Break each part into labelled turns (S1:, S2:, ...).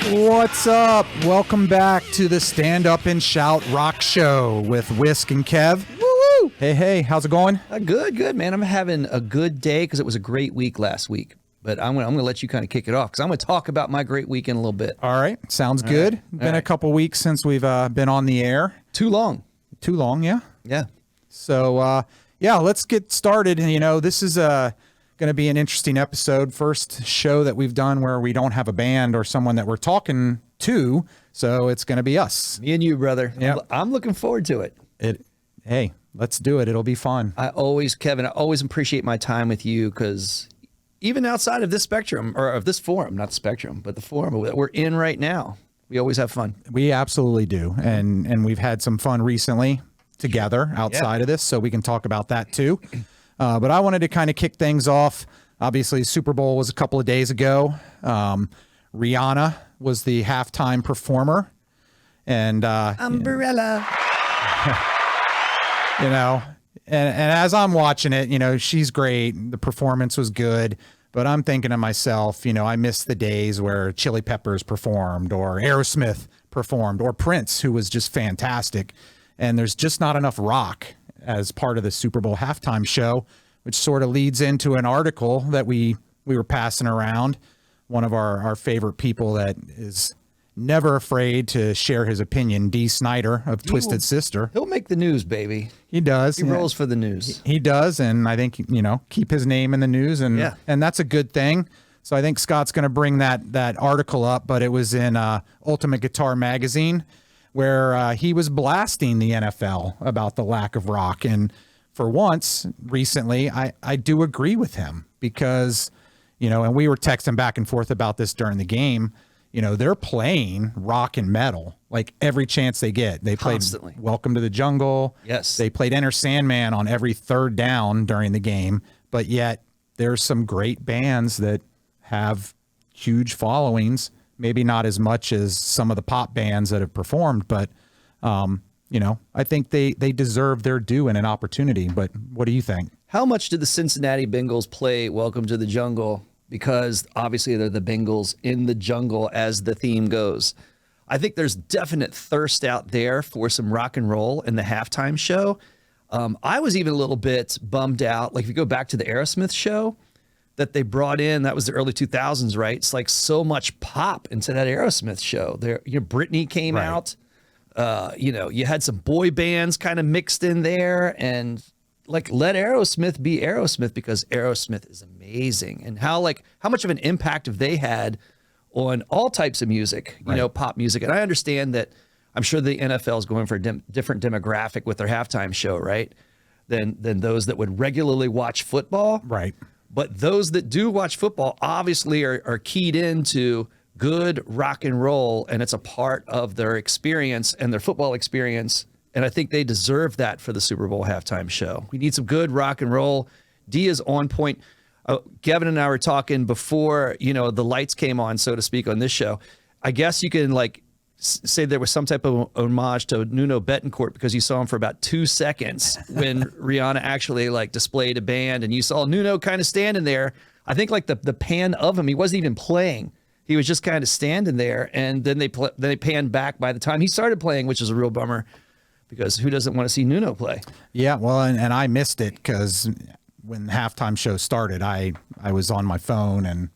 S1: What's up? Welcome back to the Stand Up and Shout Rock Show with Whisk and Kev.
S2: Woo-woo!
S1: Hey, how's it going?
S2: Good, man. I'm having a good day because it was a great week last week. But I'm gonna let you kind of kick it off because I'm going to talk about my great week in a little bit.
S1: All right, sounds good. Been a couple weeks since we've been on the air.
S2: Too long,
S1: yeah?
S2: Yeah.
S1: So, let's get started. You know, this is going to be an interesting episode. First show that we've done where we don't have a band or someone that we're talking to. So it's going to be us.
S2: Me and you, brother.
S1: Yep.
S2: I'm looking forward to it.
S1: Hey, let's do it. It'll be fun.
S2: Kevin, I always appreciate my time with you because even outside of this spectrum or of this forum, not spectrum, but the forum that we're in right now, we always have fun.
S1: We absolutely do. And we've had some fun recently together outside of this, so we can talk about that too. But I wanted to kind of kick things off. Obviously, Super Bowl was a couple of days ago. Rihanna was the halftime performer. And
S2: Umbrella.
S1: You know, and as I'm watching it, you know, she's great. The performance was good. But I'm thinking to myself, you know, I miss the days where Chili Peppers performed or Aerosmith performed or Prince, who was just fantastic. And there's just not enough rock as part of the Super Bowl halftime show, which sort of leads into an article that we were passing around. One of our favorite people that is never afraid to share his opinion, Dee Snider of Twisted Sister.
S2: He'll make the news, baby.
S1: He does.
S2: He rolls for the news.
S1: He does, and I think, you know, keep his name in the news, and that's a good thing. So I think Scott's going to bring that article up, but it was in Ultimate Guitar Magazine, where he was blasting the NFL about the lack of rock. And for once, recently, I do agree with him because, you know, and we were texting back and forth about this during the game, you know, they're playing rock and metal like every chance they get. They played
S2: Constantly.
S1: Welcome to the Jungle.
S2: Yes.
S1: They played Enter Sandman on every third down during the game, but yet there's some great bands that have huge followings. Maybe not as much as some of the pop bands that have performed, but, you know, I think they deserve their due and an opportunity. But what do you think?
S2: How much did the Cincinnati Bengals play Welcome to the Jungle? Because obviously they're the Bengals in the jungle as the theme goes. I think there's definite thirst out there for some rock and roll in the halftime show. I was even a little bit bummed out. Like if you go back to the Aerosmith show that they brought in, that was the early 2000s, right? It's like so much pop into that Aerosmith show. There, you know, Britney came out. You know, you had some boy bands kind of mixed in there, and like let Aerosmith be Aerosmith because Aerosmith is amazing. And how much of an impact have they had on all types of music, you know, pop music. And I understand that I'm sure the NFL is going for a different demographic with their halftime show, right? Than those that would regularly watch football.
S1: Right.
S2: But those that do watch football obviously are keyed into good rock and roll, and it's a part of their experience and their football experience. And I think they deserve that for the Super Bowl halftime show. We need some good rock and roll. Dee is on point. Kevin and I were talking before, you know, the lights came on, so to speak, on this show. I guess you can like say there was some type of homage to Nuno Betancourt because you saw him for about 2 seconds when Rihanna actually like displayed a band, and you saw Nuno kind of standing there. I think like the pan of him, he wasn't even playing. He was just kind of standing there, and then they panned back by the time he started playing, which is a real bummer. Because who doesn't want to see Nuno play?
S1: Yeah, well, and I missed it because when the halftime show started, I was on my phone and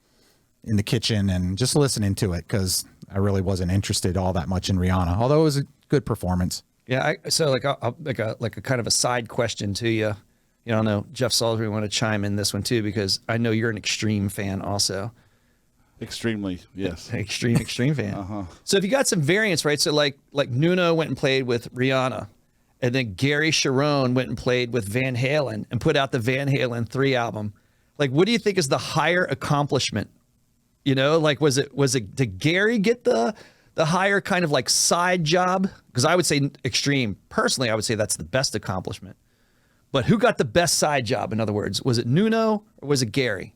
S1: in the kitchen and just listening to it because I really wasn't interested all that much in Rihanna, although it was a good performance.
S2: Yeah, so like a kind of a side question to you. You know, I know Jeff Salisbury want to chime in this one too because I know you're an Extreme fan also.
S3: Extremely, yes.
S2: Extreme fan. So if you got some variants, right? So like Nuno went and played with Rihanna, and then Gary Sharon went and played with Van Halen and put out the Van Halen 3 album. Like, what do you think is the higher accomplishment? You know, like did Gary get the higher kind of like side job? Because I would say Extreme, personally, I would say that's the best accomplishment. But who got the best side job? In other words, was it Nuno or was it Gary?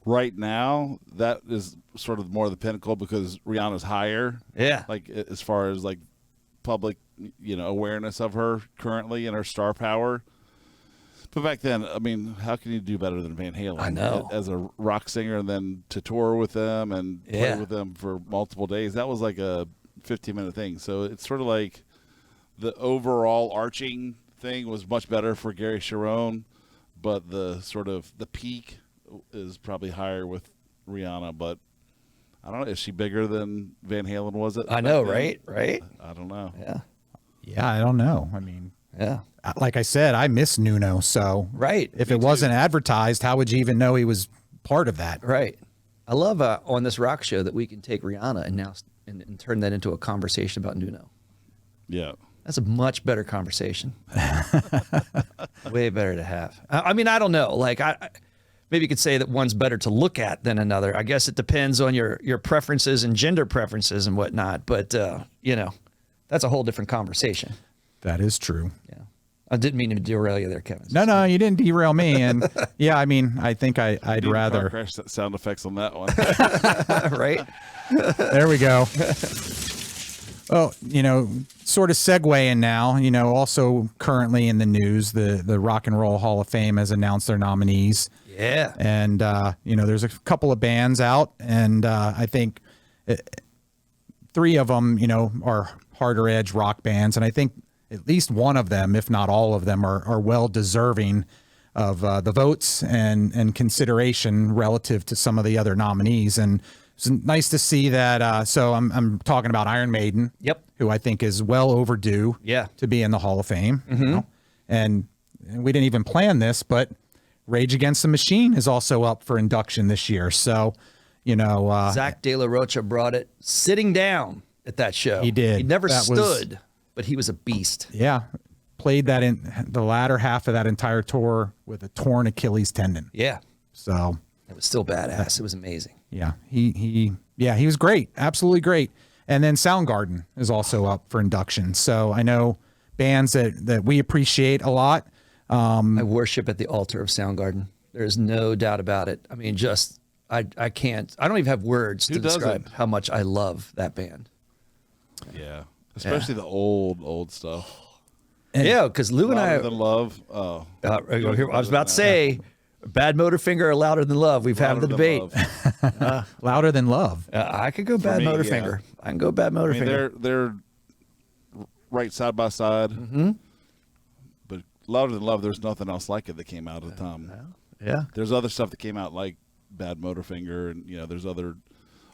S3: Right now, that is sort of more the pinnacle because Rihanna's higher.
S2: Yeah.
S3: Like as far as like public, you know, awareness of her currently and her star power. But back then, I mean, how can you do better than Van Halen?
S2: I know.
S3: As a rock singer, and then to tour with them and play with them for multiple days. That was like a 15-minute thing. So it's sort of like the overall arching thing was much better for Gary Cherone, but the sort of the peak is probably higher with Rihanna. But I don't know. Is she bigger than Van Halen was it?
S2: I know, right? Right?
S3: I don't know.
S2: Yeah.
S1: Yeah, I don't know. I mean,
S2: Yeah.
S1: like I said, I miss Nuno. So
S2: Right.
S1: if it wasn't advertised, how would you even know he was part of that?
S2: Right. I love on this rock show that we can take Rihanna and now and turn that into a conversation about Nuno.
S3: Yeah.
S2: That's a much better conversation. Way better to have. I mean, I don't know. Like, I maybe you could say that one's better to look at than another. I guess it depends on your preferences and gender preferences and whatnot. But, you know, that's a whole different conversation.
S1: That is true.
S2: Yeah. I didn't mean to derail you there, Kevin.
S1: No, you didn't derail me. And yeah, I mean, I think I'd
S3: Car
S1: rather.
S3: crash sound effects on that one.
S2: Right?
S1: There we go. Oh, you know, sort of segueing now, you know, also currently in the news, the Rock and Roll Hall of Fame has announced their nominees.
S2: Yeah.
S1: And, you know, there's a couple of bands out, and I think three of them, you know, are harder edge rock bands. And I think at least one of them, if not all of them, are well deserving of the votes and consideration relative to some of the other nominees. And it's nice to see that. So I'm talking about Iron Maiden.
S2: Yep.
S1: Who I think is well overdue.
S2: Yeah.
S1: To be in the Hall of Fame. You know? And we didn't even plan this, but Rage Against the Machine is also up for induction this year. So, you know,
S2: Zach De La Rocha brought it sitting down at that show.
S1: He did.
S2: He never
S1: That was-
S2: stood, but he was a beast.
S1: yeah, played that in the latter half of that entire tour with a torn Achilles tendon.
S2: Yeah.
S1: So
S2: It was still badass. It was amazing.
S1: yeah, he was great, absolutely great. And then Soundgarden is also up for induction. So I know bands that we appreciate a lot.
S2: I worship at the altar of Soundgarden. There's no doubt about it. I mean, just I can't. I don't even have words to describe how much I love that band.
S3: Yeah. Especially the old stuff.
S2: Yeah, because Lou and I.
S3: Louder Than Love. Oh.
S2: I was about to say, Bad Motorfinger or Louder Than Love. We've had the
S3: Louder Than
S2: debate.
S3: Love.
S1: Louder Than Love.
S2: I could go Bad
S3: me,
S2: Motorfinger.
S3: yeah.
S2: I can go Bad
S3: I mean,
S2: Motorfinger.
S3: they're right side by side. Mm-hmm. But Louder Than Love, there's nothing else like it that came out at the time.
S2: Yeah.
S3: There's other stuff that came out like Bad Motorfinger, and there's other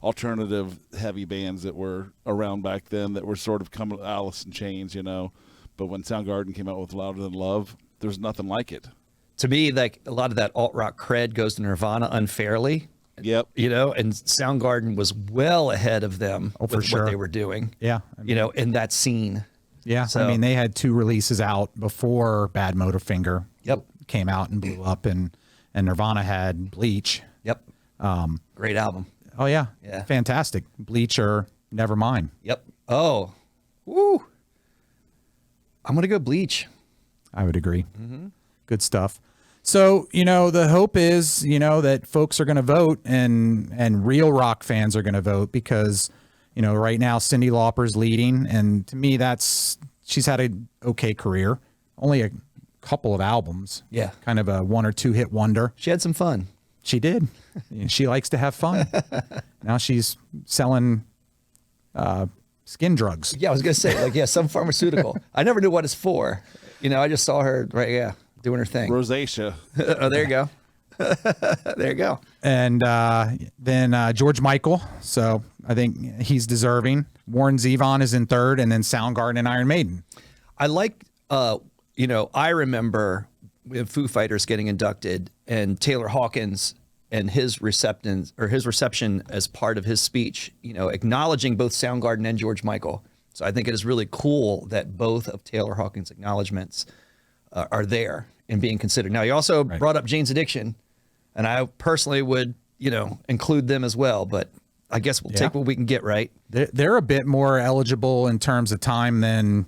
S3: alternative heavy bands that were around back then that were sort of coming, Alice in Chains, But when Soundgarden came out with Louder Than Love, there's nothing like it.
S2: To me, like a lot of that alt rock cred goes to Nirvana unfairly.
S3: Yep.
S2: And Soundgarden was well ahead of them
S1: for
S2: with
S1: sure.
S2: what they were doing.
S1: Yeah.
S2: In that scene.
S1: Yeah.
S2: So-
S1: I mean, they had 2 releases out before Bad Motorfinger
S2: Yep.
S1: came out and blew up, and Nirvana had Bleach.
S2: Yep. Great album.
S1: Oh yeah.
S2: Yeah.
S1: Fantastic. Bleach or Nevermind.
S2: Yep. Oh. Woo. I'm gonna go Bleach.
S1: I would agree. Good stuff. So, the hope is, that folks are going to vote and real rock fans are going to vote because, right now Cyndi Lauper's leading. And to me, she's had a okay career, only a couple of albums.
S2: Yeah.
S1: Kind of a 1 or 2 hit wonder.
S2: She had some fun.
S1: She did. She likes to have fun. Now she's selling skin drugs.
S2: Yeah, I was gonna say some pharmaceutical. I never knew what it's for. I just saw her doing her thing.
S3: Rosacea.
S2: Oh, there you go. There you go.
S1: And then George Michael. So I think he's deserving. Warren Zevon is in 3rd, and then Soundgarden and Iron Maiden.
S2: I like, I remember when Foo Fighters getting inducted and Taylor Hawkins and his reception as part of his speech, acknowledging both Soundgarden and George Michael. So I think it is really cool that both of Taylor Hawkins' acknowledgments are there and being considered. Now, he also brought up Jane's Addiction, and I personally would, include them as well, but I guess we'll take what we can get, right?
S1: They're a bit more eligible in terms of time than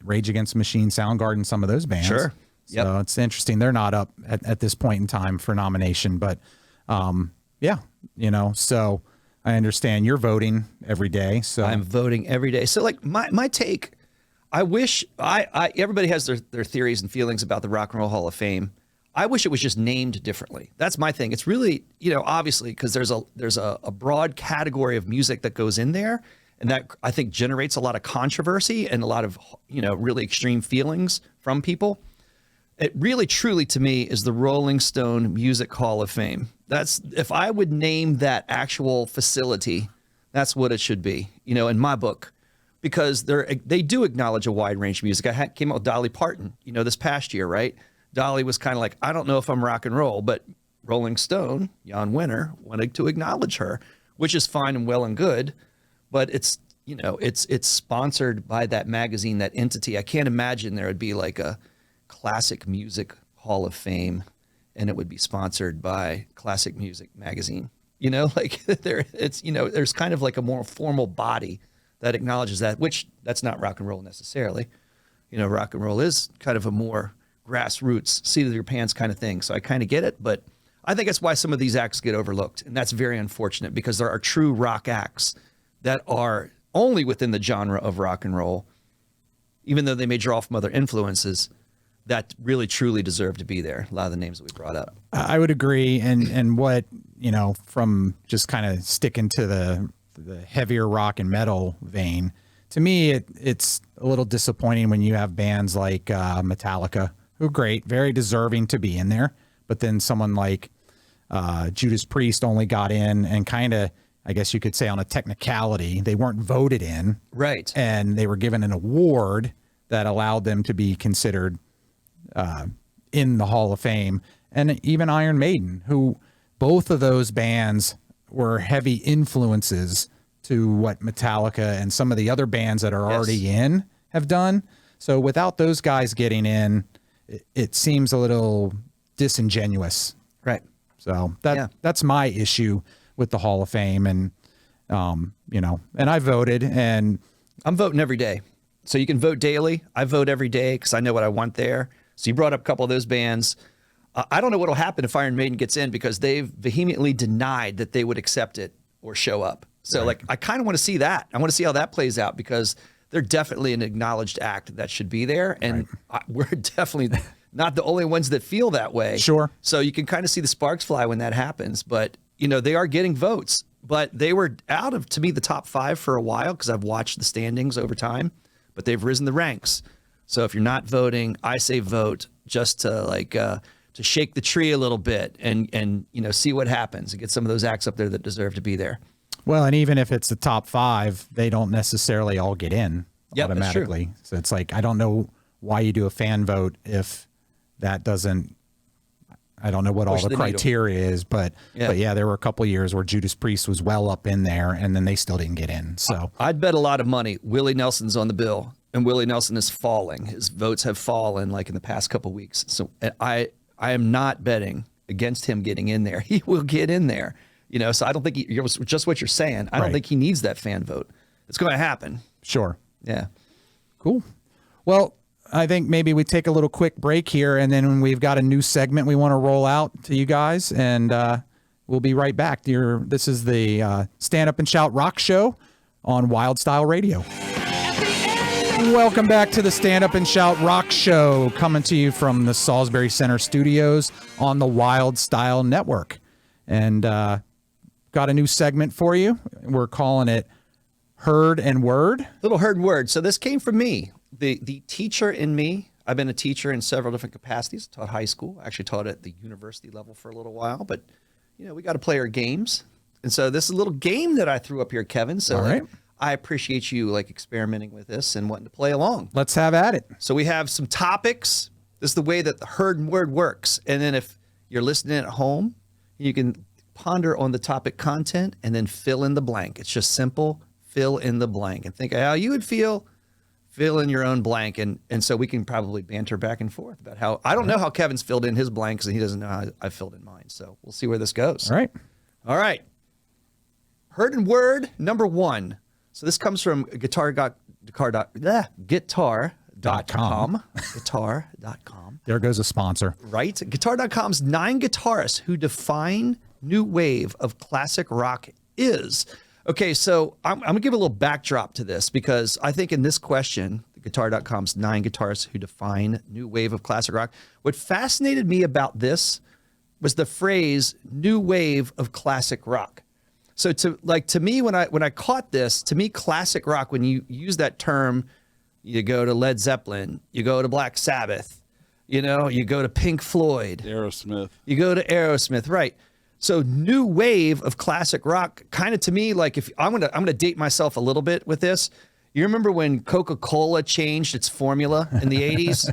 S1: Rage Against the Machine, Soundgarden, some of those bands.
S2: Sure.
S1: So it's interesting. They're not up at this point in time for nomination, but so I understand you're voting every day. So
S2: I'm voting every day. So like my take, I wish everybody has their theories and feelings about the Rock and Roll Hall of Fame. I wish it was just named differently. That's my thing. It's really, obviously, because there's a broad category of music that goes in there, and that I think generates a lot of controversy and a lot of, really extreme feelings from people. It really, truly, to me, is the Rolling Stone Music Hall of Fame. That's, if I would name that actual facility, that's what it should be, in my book, because they do acknowledge a wide range of music. I came out with Dolly Parton, this past year, right? Dolly was kind of like, I don't know if I'm rock and roll, but Rolling Stone, Jan Winter, wanted to acknowledge her, which is fine and well and good, but it's sponsored by that magazine, that entity. I can't imagine there would be like a Classic Music Hall of Fame and it would be sponsored by Classic Music Magazine. There's kind of like a more formal body that acknowledges that, which that's not rock and roll necessarily. Rock and roll is kind of a more grassroots, seat of your pants kind of thing. So I kind of get it, but I think that's why some of these acts get overlooked. And that's very unfortunate, because there are true rock acts that are only within the genre of rock and roll, even though they may draw from other influences, that really truly deserve to be there. A lot of the names that we brought up.
S1: I would agree. And what, from just kind of sticking to the heavier rock and metal vein, to me, it's a little disappointing when you have bands like Metallica, who are great, very deserving to be in there. But then someone like Judas Priest only got in, and kind of, I guess you could say on a technicality, they weren't voted in.
S2: Right.
S1: And they were given an award that allowed them to be considered in the Hall of Fame. And even Iron Maiden, who both of those bands were heavy influences to what Metallica and some of the other bands that are already in have done. So without those guys getting in, it seems a little disingenuous.
S2: Right.
S1: So that's my issue with the Hall of Fame. And, and I voted, and
S2: I'm voting every day. So you can vote daily. I vote every day because I know what I want there. So you brought up a couple of those bands. I don't know what will happen if Iron Maiden gets in, because they've vehemently denied that they would accept it or show up. So I kind of want to see that. I want to see how that plays out, because they're definitely an acknowledged act that should be there. And we're definitely not the only ones that feel that way.
S1: Sure.
S2: So you can kind of see the sparks fly when that happens. But, they are getting votes. But they were out of, to me, the top 5 for a while, because I've watched the standings over time. But they've risen the ranks. So if you're not voting, I say vote, just to to shake the tree a little bit and see what happens and get some of those acts up there that deserve to be there.
S1: Well, and even if it's the top 5, they don't necessarily all get in automatically. So it's like, I don't know why you do a fan vote if that doesn't, I don't know what all the criteria is, but there were a couple of years where Judas Priest was well up in there, and then they still didn't get in. So
S2: I'd bet a lot of money Willie Nelson's on the bill, and Willie Nelson is falling. His votes have fallen like in the past couple of weeks. So I am not betting against him getting in there. He will get in there. So I don't think just what you're saying. I don't think he needs that fan vote. It's going to happen.
S1: Sure.
S2: Yeah.
S1: Cool. Well, I think maybe we take a little quick break here, and then we've got a new segment we want to roll out to you guys, and we'll be right back. This is the Stand Up and Shout Rock Show on Wylde Style Radio. Welcome back to the Stand Up and Shout Rock Show, coming to you from the Salisbury Center studios on the Wylde Style Network. And got a new segment for you. We're calling it Heard and Word.
S2: Little Heard and Word. So this came from me, the teacher in me. I've been a teacher in several different capacities. Taught high school. Actually taught at the university level for a little while. But, we got to play our games. And so this is a little game that I threw up here, Kevin. So
S1: all right.
S2: I appreciate you experimenting with this and wanting to play along.
S1: Let's have at it.
S2: So we have some topics. This is the way that the Heard and Word works. And then if you're listening at home, you can ponder on the topic content and then fill in the blank. It's just simple. Fill in the blank and think how you would feel. Fill in your own blank. And so we can probably banter back and forth about how, I don't know how Kevin's filled in his blanks, and he doesn't know how I filled in mine. So we'll see where this goes.
S1: All right.
S2: All right. Heard and Word number 1. So this comes from guitar.com. Guitar.com.
S1: There goes a sponsor.
S2: Right? Guitar.com's 9 guitarists who define new wave of classic rock is. Okay, so I'm going to give a little backdrop to this, because I think in this question, guitar.com's 9 guitarists who define new wave of classic rock. What fascinated me about this was the phrase new wave of classic rock. So to me, when I caught this, to me, classic rock, when you use that term, you go to Led Zeppelin, you go to Black Sabbath, you go to Pink Floyd,
S3: Aerosmith.
S2: You go to Aerosmith, right? So new wave of classic rock, kind of to me, like if I'm gonna date myself a little bit with this. You remember when Coca-Cola changed its formula in the 80s?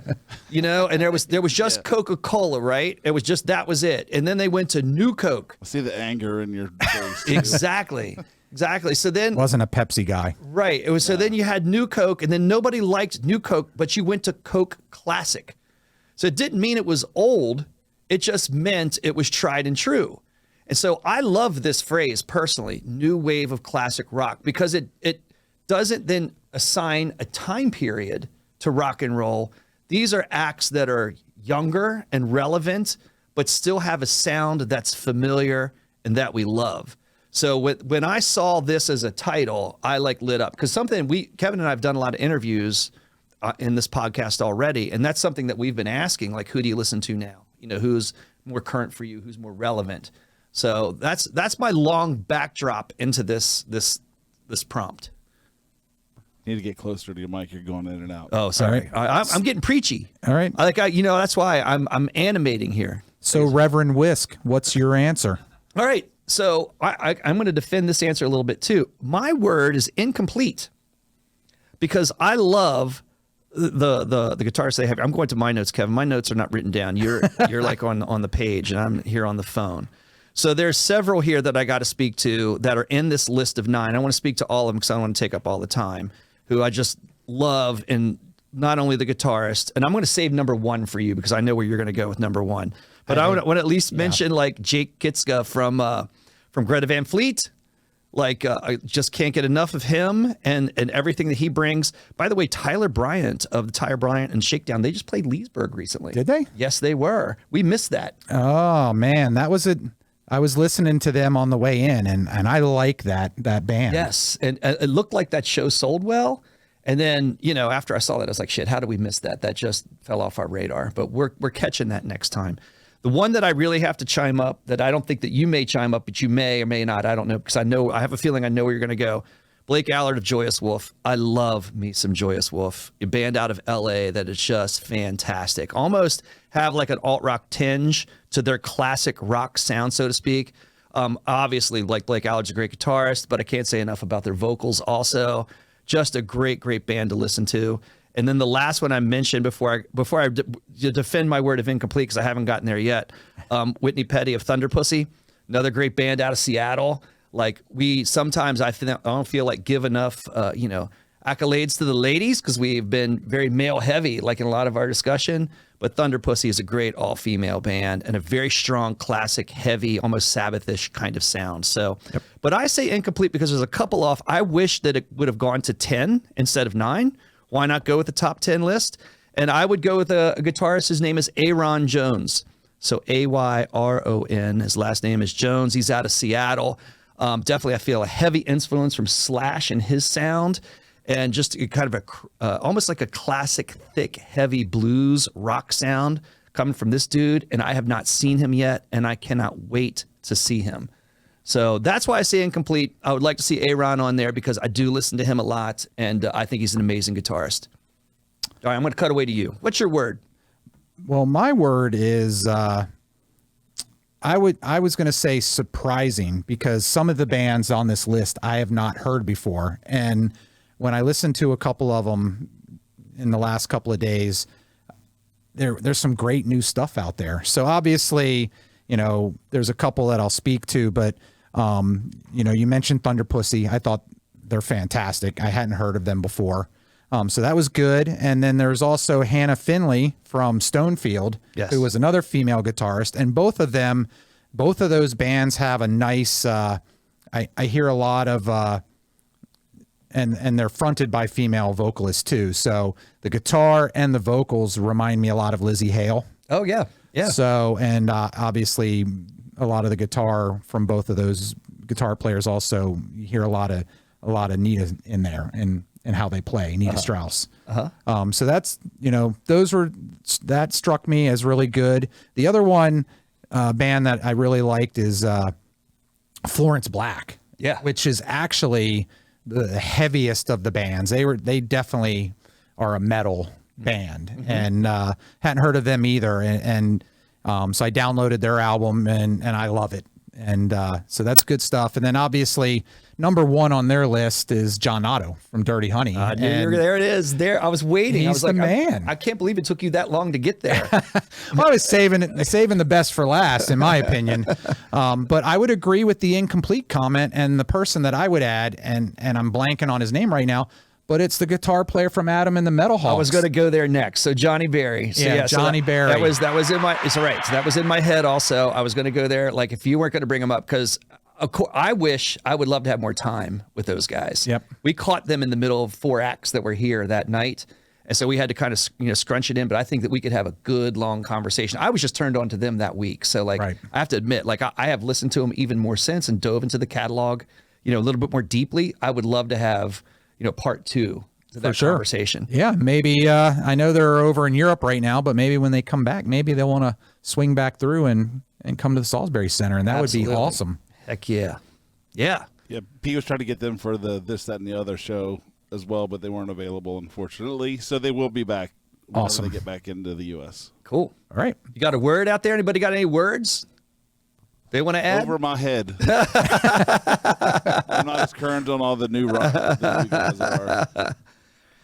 S2: And there was just Coca-Cola, right? It was just, that was it. And then they went to New Coke.
S3: I see the anger in your face. too.
S2: Exactly. So then
S1: Wasn't a Pepsi guy.
S2: right. It was so then you had New Coke, and then nobody liked New Coke, but you went to Coke Classic. So it didn't mean it was old. It just meant it was tried and true. And so I love this phrase personally, new wave of classic rock, because it doesn't then assign a time period to rock and roll. These are acts that are younger and relevant, but still have a sound that's familiar and that we love. So when I saw this as a title, I lit up, because something Kevin and I have done a lot of interviews in this podcast already. And that's something that we've been asking, like, who do you listen to now? Who's more current for you? Who's more relevant? So that's my long backdrop into this prompt.
S3: You need to get closer to your mic. You're going in and out.
S2: Oh, sorry. I'm getting preachy.
S1: All right.
S2: That's why I'm animating here.
S1: So Reverend Whisk, what's your answer?
S2: All right. So I'm going to defend this answer a little bit too. My word is incomplete, because I love the guitarists they have. I'm going to my notes, Kevin. My notes are not written down. You're like on the page, and I'm here on the phone. So there's several here that I got to speak to that are in this list of 9. I want to speak to all of them because I don't want to take up all the time, who I just love, and not only the guitarist. And I'm going to save number 1 for you because I know where you're going to go with number 1. But I want to at least mention like Jake Kitska from Greta Van Fleet. I just can't get enough of him and everything that he brings. By the way, Tyler Bryant of the Tyler Bryant and Shakedown, they just played Leesburg recently.
S1: Did they?
S2: Yes, they were. We missed that.
S1: Oh man, that was I was listening to them on the way in, and I like that band.
S2: Yes, and it looked like that show sold well. And then, after I saw that, I was like, shit, how did we miss that? That just fell off our radar. But we're catching that next time. The one that I really have to chime up, that I don't think that you may chime up, but you may or may not, I don't know, because I have a feeling I know where you're going to go. Blake Allard of Joyous Wolf. I love me some Joyous Wolf, a band out of LA that is just fantastic. Almost have like an alt rock tinge to their classic rock sound, so to speak. Obviously, like Blake Allard's a great guitarist, but I can't say enough about their vocals also. Just a great, great band to listen to. And then the last one I mentioned before I defend my word of incomplete, because I haven't gotten there yet, Whitney Petty of Thunder Pussy, another great band out of Seattle. Like sometimes I don't feel like give enough, accolades to the ladies, because we've been very male heavy, like in a lot of our discussion. But Thunder Pussy is a great all-female band and a very strong, classic, heavy, almost Sabbath-ish kind of sound. So, yep. But I say incomplete because there's a couple off. I wish that it would have gone to 10 instead of 9. Why not go with the top 10 list? And I would go with a guitarist. His name is Aaron Jones. So Ayron. His last name is Jones. He's out of Seattle. Definitely, I feel a heavy influence from Slash in his sound. And just kind of almost like a classic, thick, heavy blues rock sound coming from this dude. And I have not seen him yet, and I cannot wait to see him. So that's why I say incomplete. I would like to see Aaron on there because I do listen to him a lot, and I think he's an amazing guitarist. All right, I'm going to cut away to you. What's your word?
S1: Well, my word is I was going to say surprising, because some of the bands on this list I have not heard before, and when I listened to a couple of them in the last couple of days, there's some great new stuff out there. So obviously, there's a couple that I'll speak to, but you mentioned Thunder Pussy. I thought they're fantastic. I hadn't heard of them before. So that was good. And then there's also Hannah Finley from Stonefield,
S2: yes,
S1: who was another female guitarist. And both of those bands have a nice, I hear a lot of, and they're fronted by female vocalists too. So the guitar and the vocals remind me a lot of Lizzie Hale.
S2: Oh yeah. Yeah.
S1: So, and obviously a lot of the guitar from both of those guitar players also, you hear a lot of lot of Nita in there and how they play, Nita Strauss. So that's, that struck me as really good. The other one band that I really liked is Florence Black.
S2: Yeah.
S1: Which is actually the heaviest of the bands. They definitely are a metal band, and hadn't heard of them either. And so I downloaded their album and I love it. And so that's good stuff. And then obviously number one on their list is John Otto from Dirty Honey.
S2: There it is. There, I was waiting. I was
S1: the man.
S2: I can't believe it took you that long to get there.
S1: Well, I was saving the best for last, in my opinion. But I would agree with the incomplete comment, and the person that I would add, and I'm blanking on his name right now, but it's the guitar player from Adam and the Metal Hawks.
S2: I was going to go there next. So Johnny Berry. So,
S1: Johnny Berry.
S2: That was in my. It's all right. So that was in my head. Also, I was going to go there. Like if you weren't going to bring him up, because I would love to have more time with those guys.
S1: Yep.
S2: We caught them in the middle of 4 acts that were here that night, and so we had to kind of scrunch it in. But I think that we could have a good long conversation. I was just turned on to them that week, so like I have to admit, like I have listened to them even more since and dove into the catalog, a little bit more deeply. I would love to have part 2. That conversation.
S1: Yeah, maybe I know they're over in Europe right now, but maybe when they come back, maybe they'll want to swing back through and come to the Salisbury Center, and that would be awesome.
S2: Heck yeah. Yeah.
S3: Yeah, Pete was trying to get them for the This, That, and the Other show as well, but they weren't available, unfortunately. So they will be back whenever they get back into the U.S.
S2: Cool.
S1: All right.
S2: You got a word out there? Anybody got any words they want to add?
S3: Over my head. I'm not as current on all the new rock that you guys are.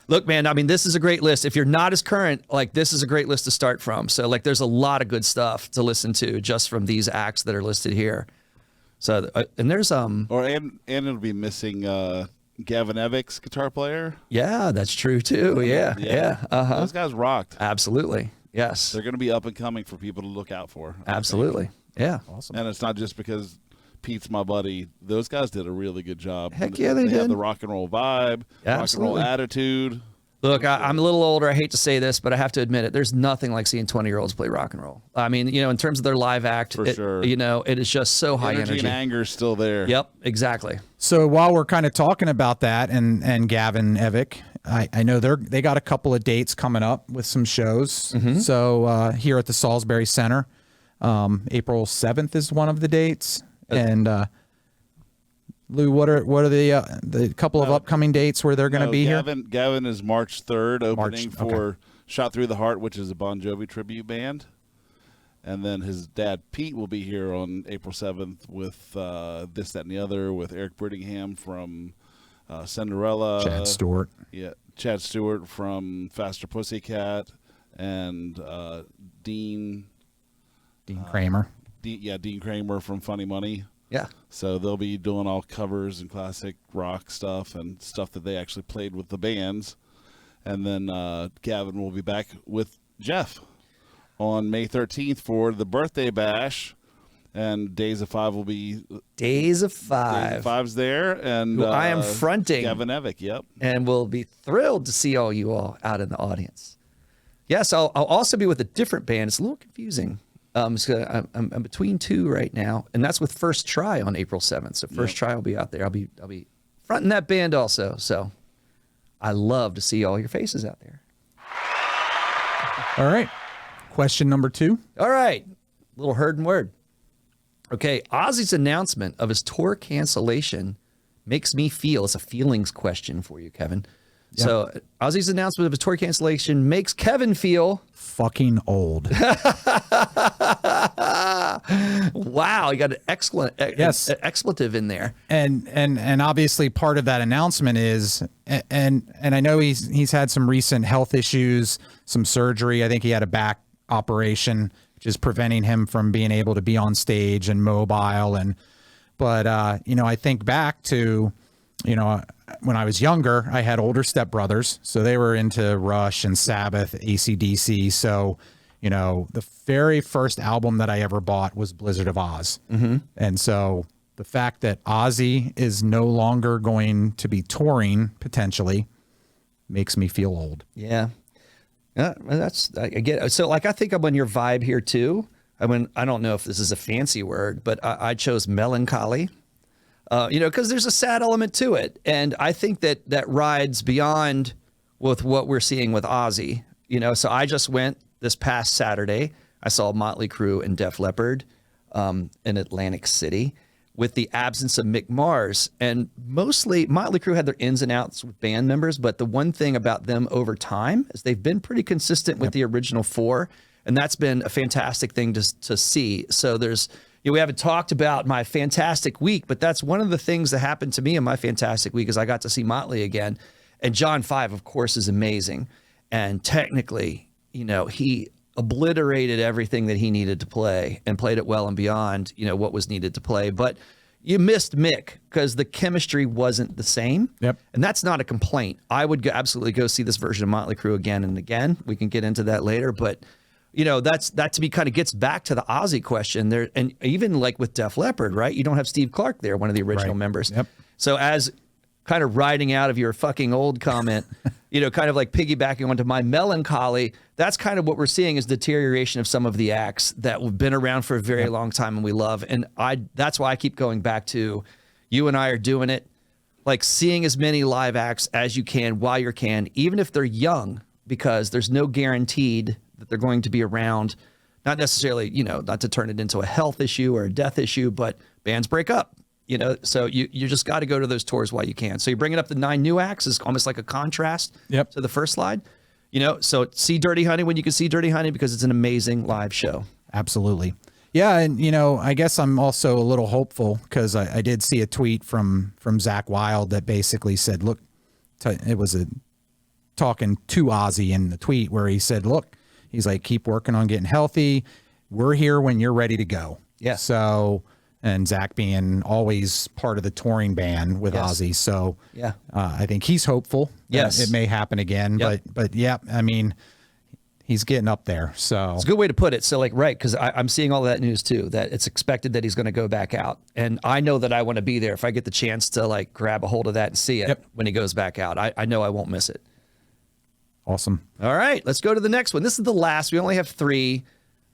S2: Look, man, I mean, this is a great list. If you're not as current, like this is a great list to start from. So like there's a lot of good stuff to listen to just from these acts that are listed here. So, and there's and it'll be missing
S3: Gavin Evick's guitar player.
S2: Yeah, that's true too. Yeah.
S3: Those guys rocked.
S2: Absolutely. Yes.
S3: They're going to be up and coming for people to look out for.
S2: Absolutely. Yeah.
S1: Awesome.
S3: And it's not just because Pete's my buddy. Those guys did a really good job.
S2: Heck yeah, they did.
S3: Have the rock and roll vibe, rock and roll attitude.
S2: Look, I'm a little older. I hate to say this, but I have to admit it. There's nothing like seeing 20-year-olds play rock and roll. I mean, in terms of their live act,
S3: sure.
S2: It is just so high energy.
S3: And anger is still there.
S2: Yep, exactly.
S1: So while we're kind of talking about that and Gavin Evick, I know they got a couple of dates coming up with some shows. So here at the Salisbury Center, April 7th is one of the dates. And Lou, what are the couple of upcoming dates where they're going to be here?
S3: Gavin is March 3rd, opening for Shot Through the Heart, which is a Bon Jovi tribute band. And then his dad, Pete, will be here on April 7th with This, That, and the Other, with Eric Brittingham from Cinderella.
S1: Chad Stewart.
S3: Yeah, Chad Stewart from Faster Pussycat, and Dean
S1: Kramer.
S3: Dean Kramer from Funny Money.
S2: Yeah.
S3: So they'll be doing all covers and classic rock stuff and stuff that they actually played with the bands. And then Gavin will be back with Jeff on May 13th for the birthday bash. And Days of Five will be...
S2: Days of Five.
S3: Days of Five's there. And
S2: who I am fronting.
S3: Gavin Evick, yep.
S2: And we'll be thrilled to see all you all out in the audience. Yes, I'll also be with a different band. It's a little confusing. So I'm between two right now, and that's with First Try on April 7th. So First Try will be out there. I'll be fronting that band also. So I love to see all your faces out there.
S1: All right. Question number 2.
S2: All right. Little heard and word. Okay. Ozzy's announcement of his tour cancellation makes me feel, it's a feelings question for you, Kevin. Yep. So Ozzy's announcement of his tour cancellation makes Kevin feel
S1: fucking old.
S2: Wow, you got an excellent expletive in there.
S1: And obviously part of that announcement is and I know he's had some recent health issues, some surgery. I think he had a back operation which is preventing him from being able to be on stage and mobile but I think back to when I was younger, I had older stepbrothers, so they were into Rush and Sabbath, AC/DC. So, the very first album that I ever bought was Blizzard of Oz. Mm-hmm. And so the fact that Ozzy is no longer going to be touring potentially makes me feel old.
S2: Yeah. I get it. So I think I'm on your vibe here too. I don't know if this is a fancy word, but I chose melancholy. because there's a sad element to it. And I think that rides beyond with what we're seeing with Ozzy. So I just went this past Saturday. I saw Motley Crue and Def Leppard in Atlantic City with the absence of Mick Mars. And mostly Motley Crue had their ins and outs with band members, but the one thing about them over time is they've been pretty consistent with the original four, and that's been a fantastic thing to see. So there's, we haven't talked about my fantastic week, but that's one of the things that happened to me in my fantastic week is I got to see Motley again. And John 5, of course, is amazing. And technically, he obliterated everything that he needed to play and played it well and beyond, what was needed to play. But you missed Mick because the chemistry wasn't the same.
S1: Yep.
S2: And that's not a complaint. I would absolutely go see this version of Motley Crue again and again. We can get into that later. But, that to me kind of gets back to the Ozzy question there. And even like with Def Leppard, right? You don't have Steve Clark there, one of the original members.
S1: Yep.
S2: So as kind of riding out of your fucking old comment, kind of like piggybacking onto my melancholy, that's kind of what we're seeing is deterioration of some of the acts that have been around for a very long time and we love. And that's why I keep going back to you and I are doing it, like seeing as many live acts as you can while you can, even if they're young, because there's no guaranteed that they're going to be around, not necessarily, not to turn it into a health issue or a death issue, but bands break up. So you just got to go to those tours while you can. So you're bringing up the 9 new acts is almost like a contrast to the first slide. So see Dirty Honey when you can see Dirty Honey because it's an amazing live show.
S1: Absolutely. Yeah, and I guess I'm also a little hopeful because I did see a tweet from Zach Wylde that basically said, look, it was talking to Ozzy in the tweet where he said, look, he's like, keep working on getting healthy. We're here when you're ready to go.
S2: Yeah.
S1: So... and Zach being always part of the touring band with Ozzy. So I think he's hopeful that it may happen again, but yeah, I mean, he's getting up there. So
S2: it's a good way to put it. So right. Cause I'm seeing all that news too, that it's expected that he's going to go back out. And I know that I want to be there if I get the chance to like grab a hold of that and see it when he goes back out. I know I won't miss it.
S1: Awesome.
S2: All right, let's go to the next one. This is the last, we only have 3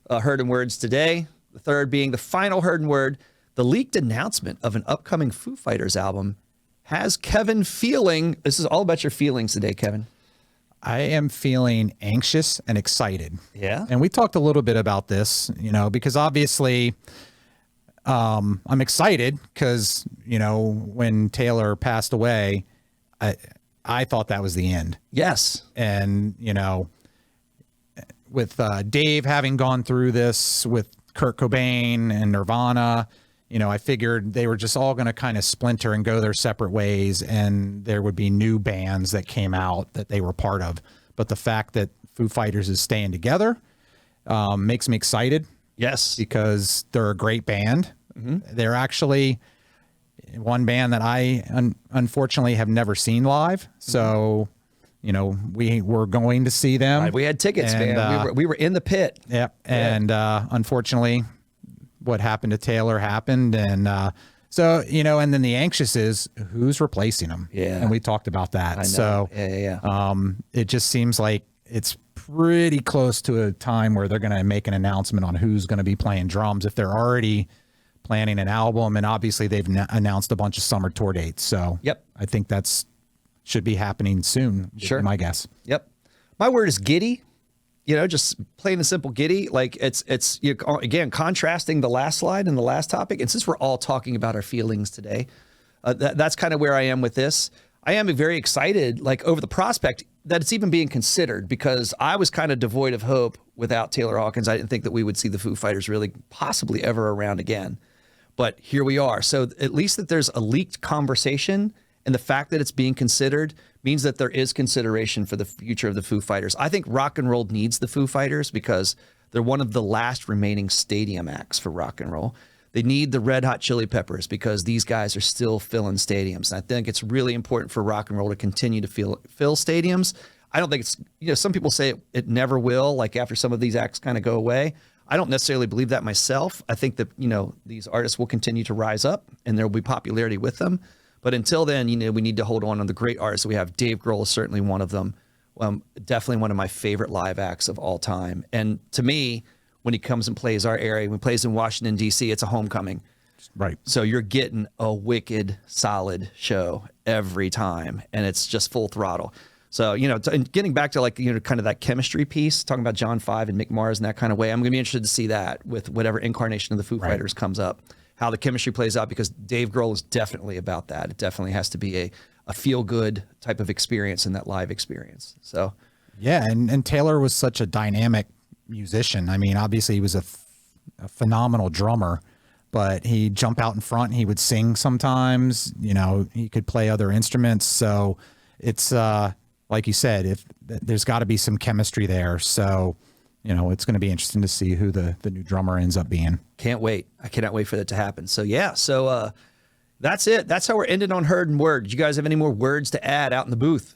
S2: heard and words today. The third being the final heard and word. The leaked announcement of an upcoming Foo Fighters album has Kevin feeling, this is all about your feelings today, Kevin.
S1: I am feeling anxious and excited.
S2: Yeah.
S1: And we talked a little bit about this, because obviously I'm excited because, when Taylor passed away, I thought that was the end.
S2: Yes.
S1: And, with Dave having gone through this with Kurt Cobain and Nirvana, I figured they were just all going to kind of splinter and go their separate ways, and there would be new bands that came out that they were part of. But the fact that Foo Fighters is staying together makes me excited.
S2: Yes.
S1: Because they're a great band. Mm-hmm. They're actually one band that I unfortunately have never seen live. So, we were going to see them.
S2: Right, we had tickets, and, man. We were in the pit.
S1: Yeah. And unfortunately, what happened to Taylor happened. And so, and then the anxious is who's replacing him.
S2: Yeah.
S1: And we talked about that.
S2: I know.
S1: So it just seems like it's pretty close to a time where they're going to make an announcement on who's going to be playing drums if they're already planning an album. And obviously they've announced a bunch of summer tour dates. So I think should be happening soon.
S2: Sure.
S1: My guess.
S2: Yep. My word is giddy. Just plain and simple giddy. Like it's again, contrasting the last slide and the last topic. And since we're all talking about our feelings today, that's kind of where I am with this. I am very excited, like over the prospect that it's even being considered, because I was kind of devoid of hope without Taylor Hawkins. I didn't think that we would see the Foo Fighters really possibly ever around again. But here we are. So at least that there's a leaked conversation, and the fact that it's being considered means that there is consideration for the future of the Foo Fighters. I think rock and roll needs the Foo Fighters because they're one of the last remaining stadium acts for rock and roll. They need the Red Hot Chili Peppers because these guys are still filling stadiums. And I think it's really important for rock and roll to continue to fill stadiums. I don't think it's, some people say it never will, like after some of these acts kind of go away. I don't necessarily believe that myself. I think that, these artists will continue to rise up and there will be popularity with them. But until then, we need to hold on to the great artists we have. Dave Grohl is certainly one of them. Definitely one of my favorite live acts of all time. And to me, when he comes and plays our area, when he plays in Washington, D.C., it's a homecoming.
S1: Right.
S2: So you're getting a wicked solid show every time, and it's just full throttle. So, and getting back to like, kind of that chemistry piece, talking about John 5 and Mick Mars in that kind of way, I'm going to be interested to see that with whatever incarnation of the Foo Fighters comes up, how the chemistry plays out, because Dave Grohl is definitely about that. It definitely has to be a feel-good type of experience in that live experience. So,
S1: yeah, and Taylor was such a dynamic musician. I mean, obviously he was a phenomenal drummer, but he'd jump out in front and he would sing sometimes. He could play other instruments. So it's like you said, if there's got to be some chemistry there. So, it's going to be interesting to see who the new drummer ends up being.
S2: Can't wait. I cannot wait for that to happen. So yeah, that's it. That's how we're ending on Heard and Word. Did you guys have any more words to add out in the booth?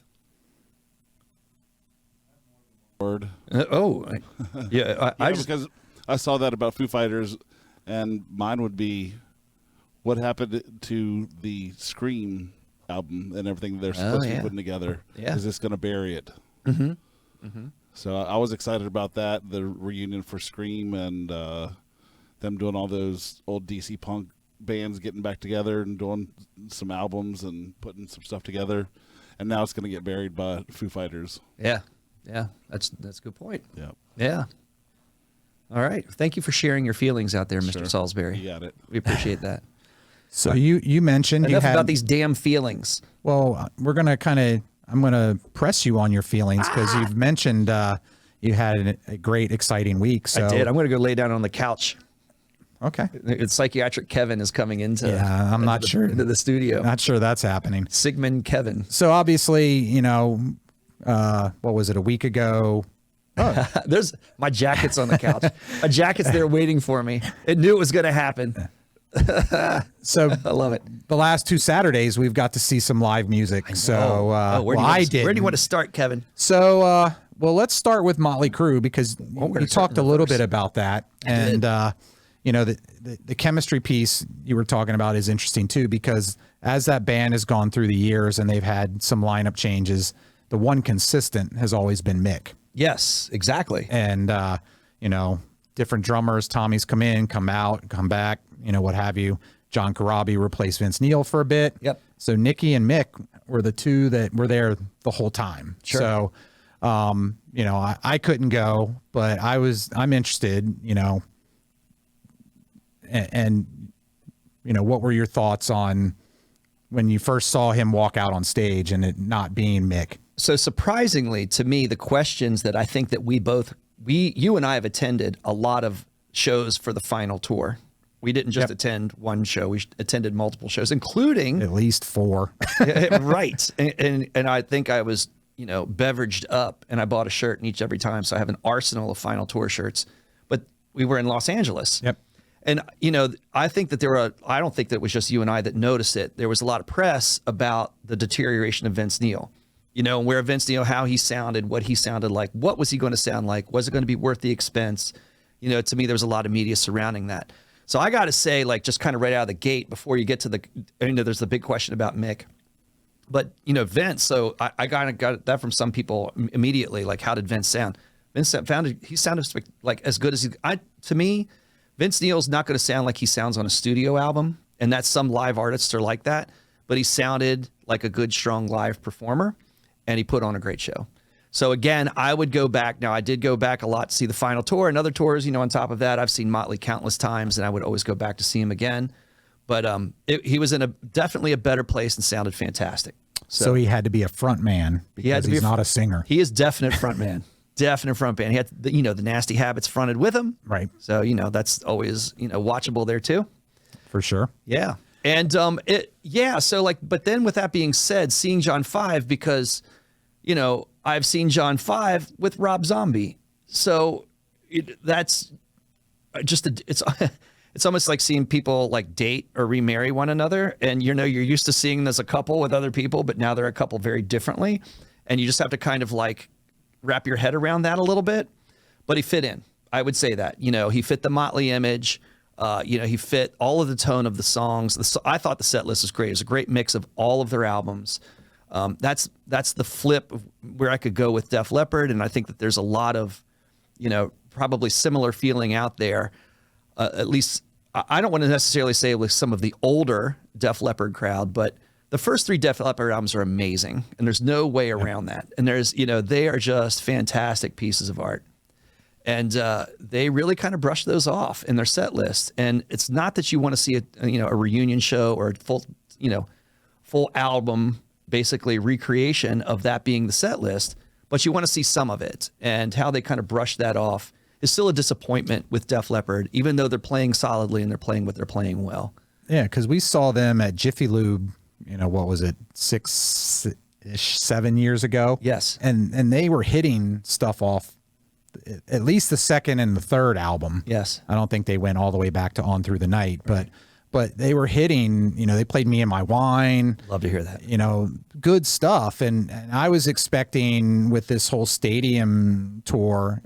S3: Word.
S2: Yeah.
S3: Because I saw that about Foo Fighters, and mine would be what happened to the Scream album and everything they're supposed to be putting together.
S2: Yeah.
S3: Is this going to bury it?
S2: Mm-hmm. Mm-hmm.
S3: So I was excited about that, the reunion for Scream, and them doing all those old DC punk bands getting back together and doing some albums and putting some stuff together. And now it's going to get buried by Foo Fighters.
S2: Yeah. That's a good point.
S3: Yeah.
S2: Yeah. All right. Thank you for sharing your feelings out there, Mr. Salisbury.
S3: You got it.
S2: We appreciate that.
S1: So you mentioned
S2: enough
S1: you had,
S2: about these damn feelings.
S1: Well, I'm going to press you on your feelings because you've mentioned you had a great, exciting week. So
S2: I did. I'm going to go lay down on the couch.
S1: Okay.
S2: It's psychiatric Kevin is coming into.
S1: Yeah, I'm not sure
S2: into the studio.
S1: Not sure that's happening.
S2: Sigmund Kevin.
S1: So obviously, what was it, a week ago?
S2: Oh. There's my jacket's on the couch. A jacket's there waiting for me. It knew it was going to happen.
S1: So
S2: I love it.
S1: The last 2 Saturdays we've got to see some live music. So
S2: where do you want to start, Kevin?
S1: So well, let's start with Motley Crue because you talked a little bit about that, and the chemistry piece you were talking about is interesting too, because as that band has gone through the years and they've had some lineup changes, the one consistent has always been Mick.
S2: Yes, exactly.
S1: And different drummers, Tommy's come in, come out, come back, what have you. John Corabi replaced Vince Neil for a bit.
S2: Yep.
S1: So Nicky and Mick were the two that were there the whole time.
S2: Sure.
S1: So, I couldn't go, but I'm interested, and what were your thoughts on when you first saw him walk out on stage and it not being Mick?
S2: So surprisingly to me, the questions that I think that you and I have attended a lot of shows for the final tour. We didn't just attend one show. We attended multiple shows, including
S1: at least 4.
S2: Right. And I think I was, beveraged up, and I bought a shirt in each every time. So I have an arsenal of final tour shirts, but we were in Los Angeles.
S1: Yep.
S2: And, I think that I don't think that it was just you and I that noticed it. There was a lot of press about the deterioration of Vince Neil, where Vince Neil, how he sounded, what he sounded like, what was he going to sound like? Was it going to be worth the expense? To me, there was a lot of media surrounding that. So I got to say, like, just kind of right out of the gate before you get to there's the big question about Mick, but Vince. So I kind of got that from some people immediately. Like, how did Vince sound? Vince he sounded like as good as to me. Vince Neil's not going to sound like he sounds on a studio album, and that's some live artists are like that. But he sounded like a good, strong live performer, and he put on a great show. So again, I would go back. Now, I did go back a lot to see the final tour and other tours. On top of that, I've seen Motley countless times, and I would always go back to see him again. But he was in definitely a better place and sounded fantastic. So
S1: he had to be a front man because he's not a singer.
S2: He is definite front man. Definite front man. He had the Nasty Habits fronted with him.
S1: Right.
S2: So that's always watchable there too.
S1: For sure.
S2: Yeah. And So but then with that being said, seeing John 5 because I've seen John 5 with Rob Zombie. So that's just it's almost like seeing people like date or remarry one another, and you're used to seeing them as a couple with other people, but now they're a couple very differently, and you just have to kind of like wrap your head around that a little bit. But he fit in. I would say that he fit the Motley image. He fit all of the tone of the songs. I thought the set list was great. It was a great mix of all of their albums. That's the flip of where I could go with Def Leppard, and I think that there's a lot of, probably similar feeling out there. At least I don't want to necessarily say with some of the older Def Leppard crowd, but the first 3 Def Leppard albums are amazing, and there's no way around that. And there's, they are just fantastic pieces of art. And they really kind of brush those off in their set list. And it's not that you want to see a reunion show or a full album, basically recreation of that being the set list, but you want to see some of it. And how they kind of brush that off is still a disappointment with Def Leppard, even though they're playing solidly and they're playing what they're playing well.
S1: Yeah, because we saw them at Jiffy Lube, what was it, 6-ish, 7 years ago?
S2: Yes.
S1: And they were hitting stuff off at least the second and the third album.
S2: Yes.
S1: I don't think they went all the way back to On Through the Night, but they were hitting, they played Me and My Wine.
S2: Love to hear that.
S1: Good stuff. And I was expecting with this whole stadium tour,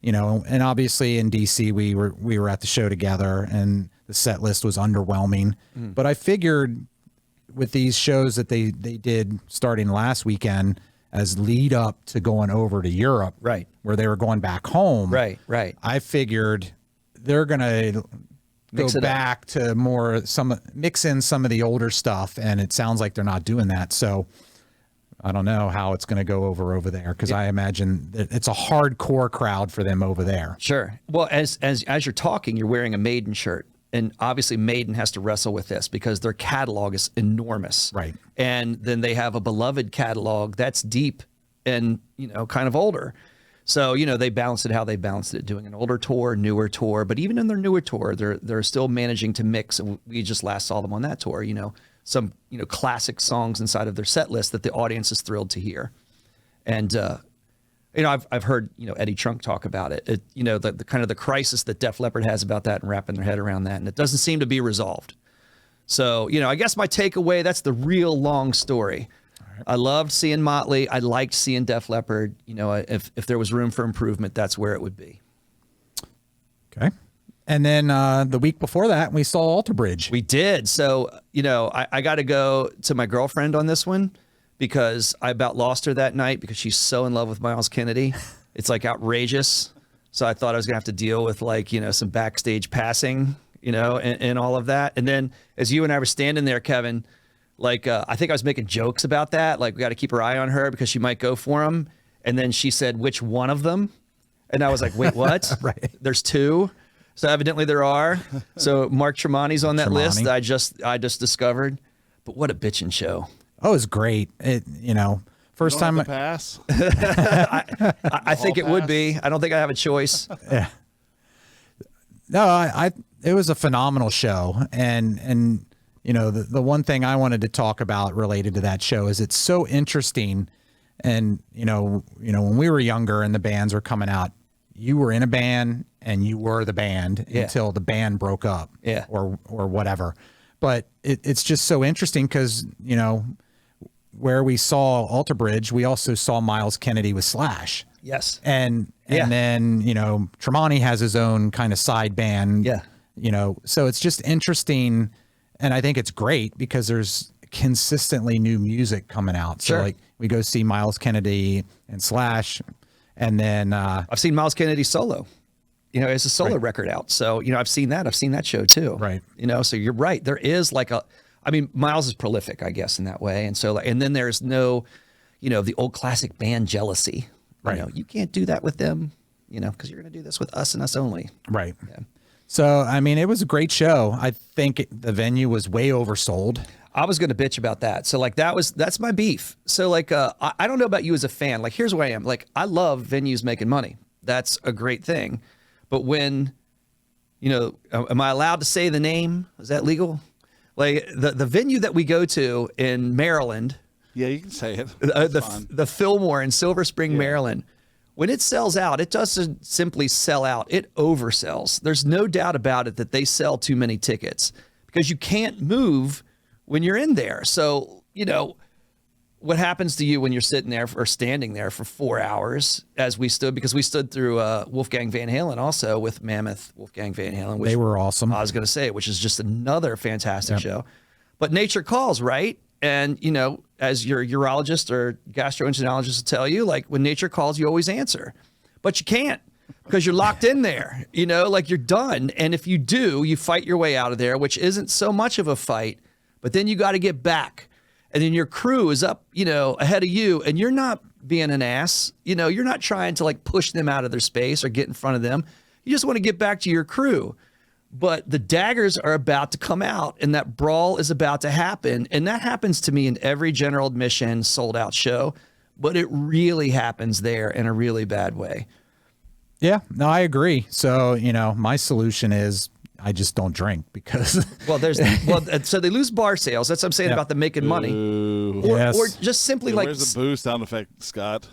S1: and obviously in DC we were at the show together and the set list was underwhelming. But I figured with these shows that they did starting last weekend as lead up to going over to Europe,
S2: right,
S1: where they were going back home,
S2: right,
S1: I figured they're gonna go back to mix in some of the older stuff, and it sounds like they're not doing that. So I don't know how it's going to go over there, because I imagine that it's a hardcore crowd for them over there.
S2: Sure. Well, as you're talking, you're wearing a Maiden shirt. And obviously Maiden has to wrestle with this because their catalog is enormous.
S1: Right.
S2: And then they have a beloved catalog that's deep and, kind of older. So, they balanced it how they balanced it, doing an older tour, newer tour. But even in their newer tour, they're still managing to mix. And we just last saw them on that tour, some, classic songs inside of their set list that the audience is thrilled to hear. And, I've heard, Eddie Trunk talk about it. The kind of the crisis that Def Leppard has about that and wrapping their head around that. And it doesn't seem to be resolved. So, I guess my takeaway, that's the real long story. Right. I loved seeing Motley. I liked seeing Def Leppard. If there was room for improvement, that's where it would be.
S1: Okay. And then the week before that, we saw Alter Bridge.
S2: We did. So, I got to go to my girlfriend on this one, because I about lost her that night because she's so in love with Myles Kennedy. It's like outrageous. So I thought I was gonna have to deal with some backstage passing, and all of that. And then as you and I were standing there, Kevin, I think I was making jokes about that. We got to keep our eye on her because she might go for him. And then she said, which one of them? And I was like, wait, what?
S1: Right.
S2: There's 2. So evidently there are. So Mark Tremonti's on that list. I just discovered. But what a bitchin' show.
S1: Oh, it was great. First time
S3: pass.
S2: I think it would be. I don't think I have a choice.
S1: Yeah. No, it was a phenomenal show, and the one thing I wanted to talk about related to that show is it's so interesting, and when we were younger and the bands were coming out, you were in a band and you were the band until the band broke up, or whatever. But it's just so interesting because where we saw Alter Bridge, we also saw Myles Kennedy with Slash.
S2: Yes.
S1: And then, Tremonti has his own kind of side band.
S2: Yeah.
S1: So it's just interesting. And I think it's great because there's consistently new music coming out. So
S2: Sure.
S1: we go see Myles Kennedy and Slash, and then
S2: I've seen Myles Kennedy solo. It's a solo record out. So, I've seen that show too.
S1: Right.
S2: So you're right. There is Myles is prolific, I guess, in that way. And so, and then there's no, the old classic band jealousy.
S1: Right.
S2: You can't do that with them, because you're going to do this with us and us only.
S1: Right.
S2: Yeah.
S1: So, it was a great show. I think the venue was way oversold.
S2: I was going to bitch about that. So that's my beef. So I don't know about you as a fan. Here's where I am. I love venues making money. That's a great thing. But when, am I allowed to say the name? Is that legal? The venue that we go to in Maryland.
S3: Yeah, you can say it.
S2: The Fillmore in Silver Spring, Maryland. When it sells out, it doesn't simply sell out. It oversells. There's no doubt about it that they sell too many tickets because you can't move when you're in there. So, what happens to you when you're sitting there or standing there for 4 hours as we stood, because we stood through Wolfgang Van Halen also with Mammoth Wolfgang Van Halen. Which
S1: they were awesome.
S2: I was going to say, which is just another fantastic show. But nature calls, right? And, as your urologist or gastroenterologist will tell you, when nature calls, you always answer. But you can't, because you're locked in there, like you're done. And if you do, you fight your way out of there, which isn't so much of a fight, but then you got to get back. And then your crew is up, ahead of you, and you're not being an ass. You're not trying to like push them out of their space or get in front of them. You just want to get back to your crew. But the daggers are about to come out, and that brawl is about to happen. And that happens to me in every general admission sold out show, but it really happens there in a really bad way.
S1: Yeah, no, I agree. So, my solution is I just don't drink because
S2: so they lose bar sales. That's what I'm saying about them making money. Or just simply
S3: where's the boo sound effect, Scott?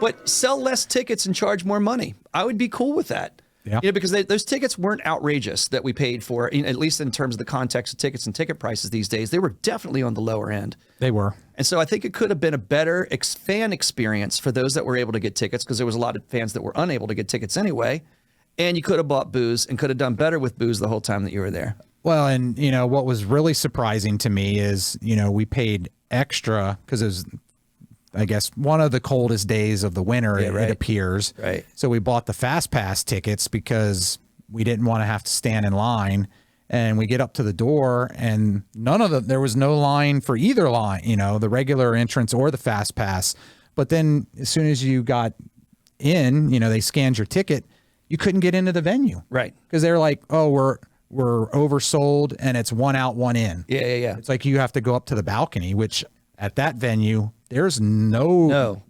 S2: But sell less tickets and charge more money. I would be cool with that.
S1: Yeah.
S2: Because those tickets weren't outrageous that we paid for, at least in terms of the context of tickets and ticket prices these days. They were definitely on the lower end.
S1: They were.
S2: And so I think it could have been a better fan experience for those that were able to get tickets, because there was a lot of fans that were unable to get tickets anyway. And you could have bought booze and could have done better with booze the whole time that you were there.
S1: Well, and, what was really surprising to me is, we paid extra because it was, I guess, one of the coldest days of the winter, it appears.
S2: Right.
S1: So we bought the Fast Pass tickets because we didn't want to have to stand in line. And we get up to the door, and there was no line for either line, the regular entrance or the Fast Pass. But then as soon as you got in, they scanned your ticket, you couldn't get into the venue.
S2: Right.
S1: Because they're like, oh, we're oversold, and it's one out, one in.
S2: Yeah.
S1: It's like you have to go up to the balcony, which at that venue, there's no.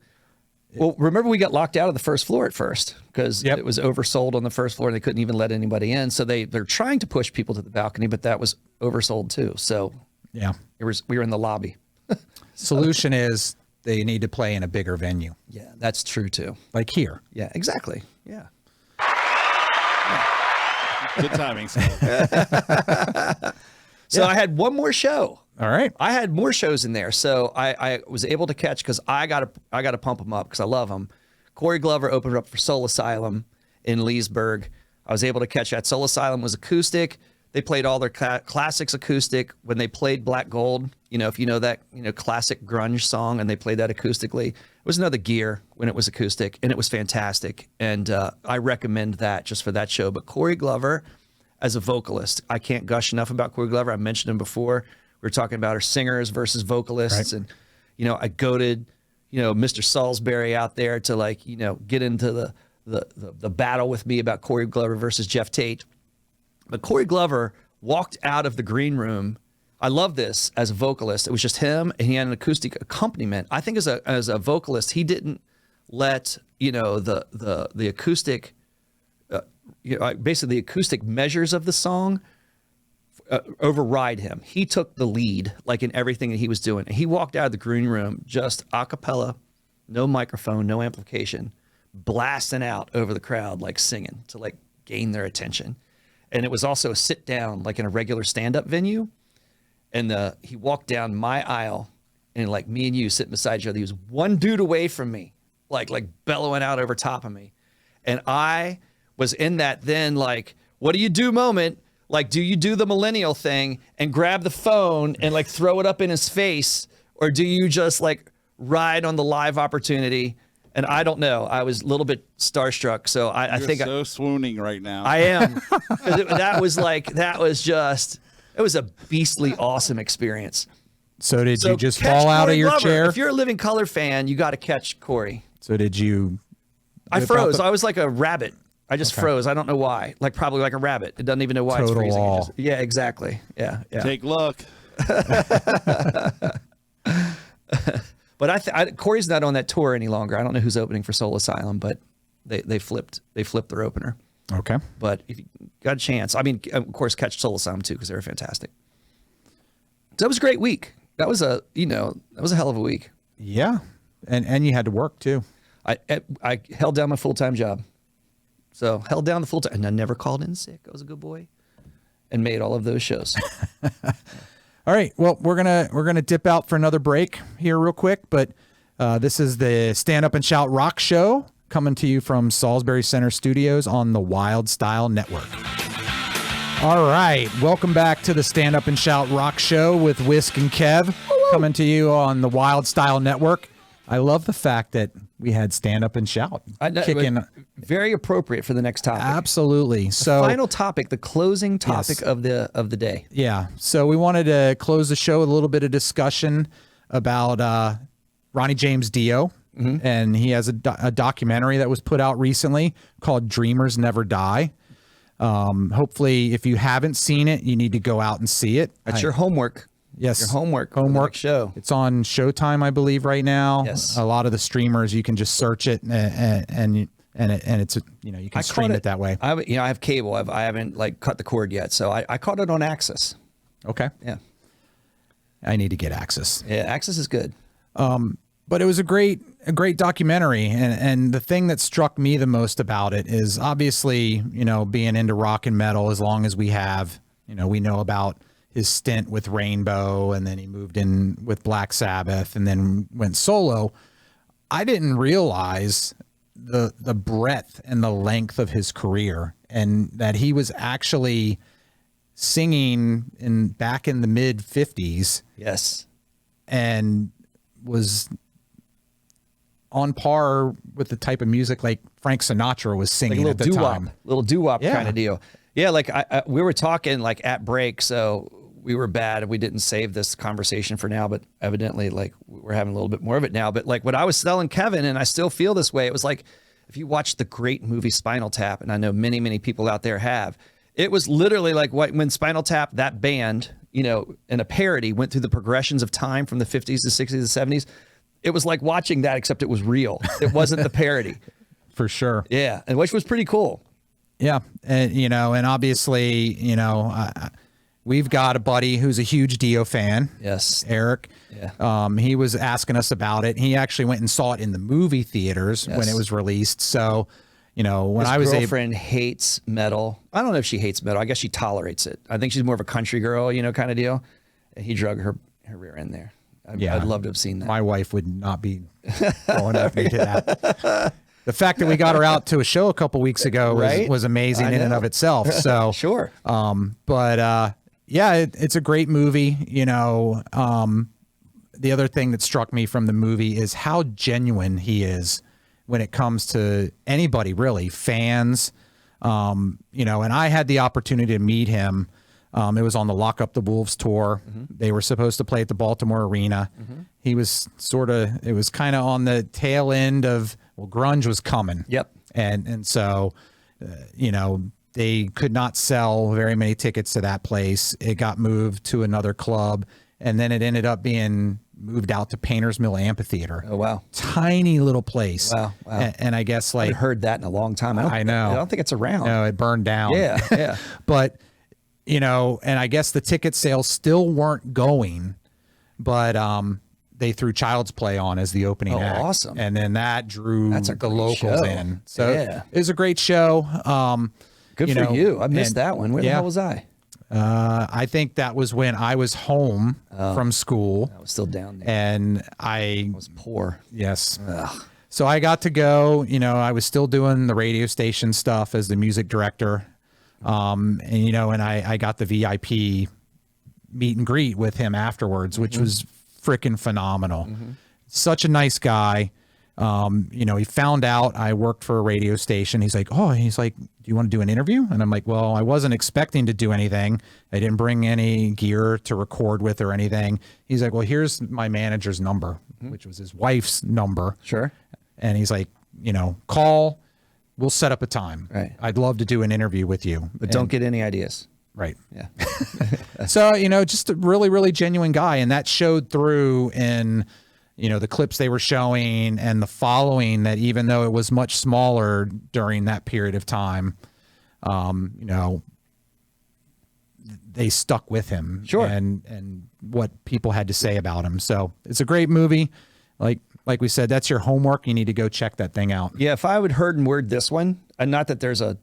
S2: Well, remember we got locked out of the first floor at first because it was oversold on the first floor and they couldn't even let anybody in. So they're trying to push people to the balcony, but that was oversold too. So
S1: yeah,
S2: we were in the lobby.
S1: Solution is they need to play in a bigger venue.
S2: Yeah, that's true too.
S1: Like here.
S2: Yeah, exactly. Yeah.
S3: Good timing.
S2: So I had one more show.
S1: All right.
S2: I had more shows in there. So I was able to catch, because I got to pump them up because I love them. Corey Glover opened up for Soul Asylum in Leesburg. I was able to catch that. Soul Asylum was acoustic. They played all their classics acoustic. When they played Black Gold, if you know that, classic grunge song, and they played that acoustically, it was another gear when it was acoustic, and it was fantastic. And I recommend that just for that show. But Corey Glover, as a vocalist, I can't gush enough about Corey Glover. I mentioned him before. We were talking about our singers versus vocalists. Right. And, I goaded, Mr. Salisbury out there to get into the battle with me about Corey Glover versus Jeff Tate. But Corey Glover walked out of the green room. I love this as a vocalist. It was just him, and he had an acoustic accompaniment. I think as a vocalist, he didn't let, the acoustic, basically the acoustic measures of the song override him. He took the lead, in everything that he was doing. And he walked out of the green room just a cappella, no microphone, no amplification, blasting out over the crowd, singing to gain their attention. And it was also a sit down, in a regular stand-up venue. And he walked down my aisle, and me and you sitting beside each other, he was one dude away from me, like bellowing out over top of me. And I was in that then, what do you do moment? Do you do the millennial thing and grab the phone and throw it up in his face? Or do you just ride on the live opportunity? And I don't know. I was a little bit starstruck. So I think
S3: so swooning right now.
S2: I am. It was a beastly awesome experience.
S1: So did you just fall out of your
S2: Glover.
S1: chair?
S2: If you're a Living Color fan, you got to catch Corey.
S1: So did you?
S2: I froze. I was like a rabbit. I just froze. I don't know why. Probably like a rabbit. It doesn't even know why it's freezing. Yeah, exactly. Yeah.
S3: Take luck.
S2: But Corey's not on that tour any longer. I don't know who's opening for Soul Asylum, but they flipped their opener.
S1: Okay.
S2: But if you got a chance, of course, catch Soul Asylum too, because they were fantastic. So it was a great week. That was a hell of a week.
S1: Yeah, and you had to work too.
S2: I held down my full-time job. So held down the full-time, and I never called in sick. I was a good boy, and made all of those shows.
S1: All right. Well, we're gonna dip out for another break here real quick, but this is the Stand Up and Shout Rock Show coming to you from Salisbury Center Studios on the Wylde Style Network. All right. Welcome back to the Stand Up and Shout Rock Show with Whisk and Kev, coming to you on the Wylde Style Network. I love the fact that we had Stand Up and Shout.
S2: Kicking. Very appropriate for the next topic.
S1: Absolutely. So
S2: final topic, the closing topic of the day.
S1: Yeah. So we wanted to close the show with a little bit of discussion about Ronnie James Dio. And he has a documentary that was put out recently called Dreamers Never Die. Hopefully, if you haven't seen it, you need to go out and see it.
S2: That's your homework.
S1: Yes.
S2: Your homework show.
S1: It's on Showtime, I believe, right now.
S2: Yes.
S1: A lot of the streamers, you can just search it and it's, you can stream it that way.
S2: I have cable. I haven't cut the cord yet. So I caught it on Access.
S1: Okay.
S2: Yeah.
S1: I need to get Access.
S2: Yeah. Access is good.
S1: But it was a great documentary. And the thing that struck me the most about it is obviously, being into rock and metal as long as we have, we know about his stint with Rainbow, and then he moved in with Black Sabbath and then went solo. I didn't realize the breadth and the length of his career, and that he was actually singing back in the mid 50s.
S2: Yes.
S1: And was on par with the type of music like Frank Sinatra was singing at the time.
S2: Little doo-wop kind of deal. Yeah, we were talking at break, so we were bad. We didn't save this conversation for now, but evidently we're having a little bit more of it now. But what I was telling Kevin, and I still feel this way, it was if you watch the great movie Spinal Tap, and I know many, many people out there have, it was literally when Spinal Tap, that band, in a parody, went through the progressions of time from the 50s to 60s to 70s. It was like watching that, except it was real. It wasn't the parody.
S1: For sure.
S2: Yeah. And which was pretty cool.
S1: Yeah. And, and obviously, we've got a buddy who's a huge Dio fan.
S2: Yes.
S1: Eric.
S2: Yeah.
S1: He was asking us about it. He actually went and saw it in the movie theaters when it was released. So, when
S2: His girlfriend hates metal. I don't know if she hates metal. I guess she tolerates it. I think she's more of a country girl, kind of deal. And he drug her rear end there. I'd love to have seen that.
S1: My wife would not be going after me to that. The fact that we got her out to a show a couple weeks ago was amazing in and of itself. So
S2: sure.
S1: It's a great movie. The other thing that struck me from the movie is how genuine he is when it comes to anybody, really, fans. And I had the opportunity to meet him. It was on the Lock Up the Wolves tour. They were supposed to play at the Baltimore Arena. He was it was kind of on the tail end of, grunge was coming.
S2: Yep.
S1: And so, they could not sell very many tickets to that place. It got moved to another club, and then it ended up being moved out to Painters Mill Amphitheater.
S2: Oh, wow.
S1: Tiny little place.
S2: Wow.
S1: And I guess
S2: I haven't heard that in a long time.
S1: I know.
S2: I don't think it's around.
S1: No, it burned down.
S2: Yeah.
S1: But, and I guess the ticket sales still weren't going, but they threw Child's Play on as the opening act.
S2: Awesome.
S1: And then that drew the locals
S2: show.
S1: in. So it was a great show.
S2: Good for you. I missed that one. Where the hell was I?
S1: I think that was when I was home from school.
S2: I was still down there.
S1: And I
S2: was poor.
S1: Yes.
S2: Ugh.
S1: So I got to go, I was still doing the radio station stuff as the music director. And I got the VIP meet and greet with him afterwards, which was freaking phenomenal. Such a nice guy. He found out I worked for a radio station. He's like, do you want to do an interview? And I'm like, well, I wasn't expecting to do anything. I didn't bring any gear to record with or anything. He's like, well, here's my manager's number, which was his wife's number.
S2: Sure.
S1: And he's like, call, we'll set up a time.
S2: Right.
S1: I'd love to do an interview with you.
S2: But don't get any ideas.
S1: Right.
S2: Yeah.
S1: So, just a really, really genuine guy. And that showed through in, the clips they were showing and the following, that even though it was much smaller during that period of time, they stuck with him.
S2: Sure.
S1: And what people had to say about him. So it's a great movie. Like we said, that's your homework. You need to go check that thing out.
S2: Yeah. If I would heard and word this one, and not that there's a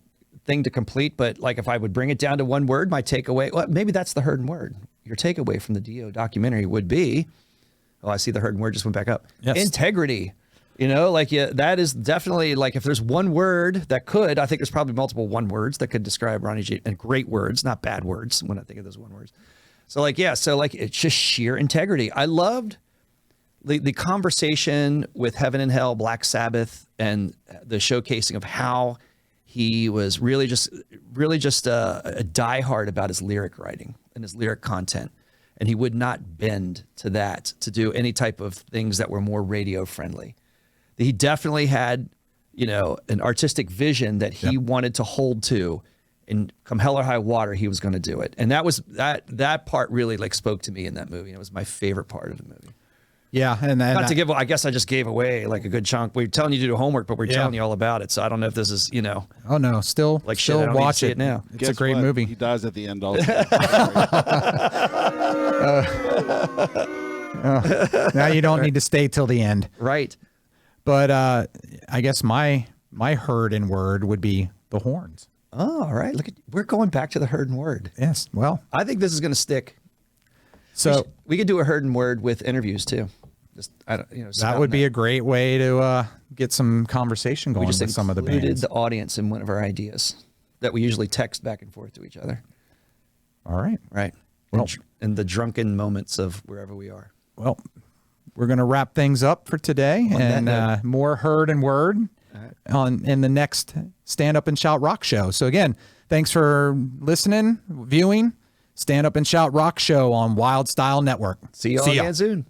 S2: thing to complete, but if I would bring it down to one word, my takeaway, maybe that's the heard and word. Your takeaway from the Dio documentary would be, I see the heard and word just went back up.
S1: Yes.
S2: Integrity. That is definitely if there's one word that could, I think there's probably multiple one words that could describe Ronnie James, and great words, not bad words when I think of those one words. So it's just sheer integrity. I loved, the conversation with Heaven and Hell, Black Sabbath, and the showcasing of how he was really just a diehard about his lyric writing and his lyric content. And he would not bend to that to do any type of things that were more radio friendly. He definitely had, an artistic vision that he wanted to hold to, and come hell or high water, he was going to do it. And that part really like spoke to me in that movie. It was my favorite part of the movie.
S1: Yeah, and
S2: Not to give, I guess I just gave away like a good chunk. We're telling you to do homework, but we're telling you all about it. So I don't know if this is,
S1: Oh no, still
S2: like
S1: still
S2: shit, I don't need to
S1: watch
S2: see it now.
S1: It's a great movie.
S3: He dies at the end also.
S1: Now you don't need to stay till the end.
S2: Right.
S1: But I guess my heard and word would be the horns.
S2: Oh, all right. We're going back to the heard and word.
S1: Yes. Well,
S2: I think this is going to stick.
S1: so
S2: We could do a heard and word with interviews too.
S1: that would be a great way to get some conversation going with some of the bands.
S2: The audience in one of our ideas that we usually text back and forth to each other.
S1: All right.
S2: Right.
S1: Well,
S2: in the drunken moments of wherever we are.
S1: Well, we're going to wrap things up for today, and more heard and word in the next Stand Up and Shout Rock Show. So again, thanks for listening, viewing. Stand Up and Shout Rock Show on Wild Style Network.
S2: See you all again soon.